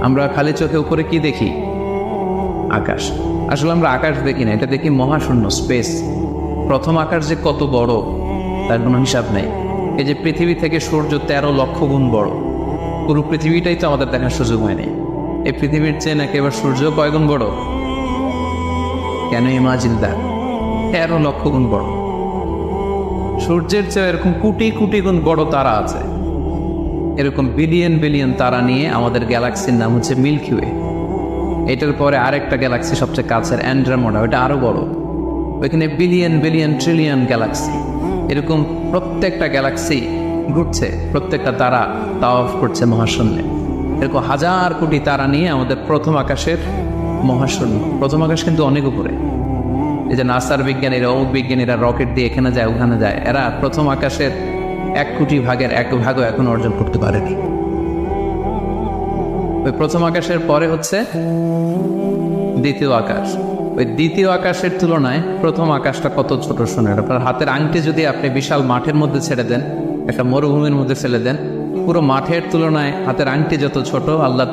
আমরা খালি চোখে উপরে কি দেখি? আকাশ। আসলে আমরা আকাশ দেখি না, এটা দেখি মহাশূন্য, স্পেস। প্রথম আকাশ যে কত বড় তার কোনো হিসাব নেই। এই যে পৃথিবী থেকে সূর্য 13 লক্ষ গুণ বড়, পুরো পৃথিবীটাই তো আমাদের দেখার সুযোগ হয়নি। এই পৃথিবীর চেয়ে নাকি এবার সূর্য কয় গুণ বড়? কেন ইমাজিন দ্যাট, 13 লক্ষ গুণ বড়। সূর্যের চেয়ে এরকম কোটি কোটি গুণ বড় তারা আছে। এরকম বিলিয়ন বিলিয়ন তারা নিয়ে আমাদের গ্যালাক্সির নাম হচ্ছে মিল্কি ওয়ে। এটার পরে আরেকটা গ্যালাক্সি সবচেয়ে কাছের অ্যান্ড্রোমেডা, ওটা আরো বড়। ওইখানে বিলিয়ন বিলিয়ন ট্রিলিয়ন গ্যালাক্সি। এরকম প্রত্যেকটা গ্যালাক্সি ঘুরছে, প্রত্যেকটা তারা তাওয়াফ করছে মহাশূন্যে। এরকম হাজার কোটি তারা নিয়ে আমাদের প্রথম আকাশের মহাশূন্য। প্রথম আকাশ কিন্তু অনেক উপরে। এই যে নাসার বিজ্ঞানীরা, অমুক বিজ্ঞানীরা রকেট দিয়ে এখানে যায় ওখানে যায়, এরা প্রথম আকাশের 1 কোটি ভাগের 1 ভাগও এখন অর্জন করতে পারেনি। ওই প্রথম আকাশের পরে হচ্ছে দ্বিতীয় আকাশ। ওই দ্বিতীয় আকাশের তুলনায় প্রথম আকাশটা কত ছোট শোনেন। আপনার হাতের আংটি যদি আপনি বিশাল মাঠের মধ্যে ছেড়ে দেন, একটা মরুভূমির মধ্যে ফেলে দেন, পুরো মাঠের তুলনায় হাতের আংটি যত ছোট, আল্লাহ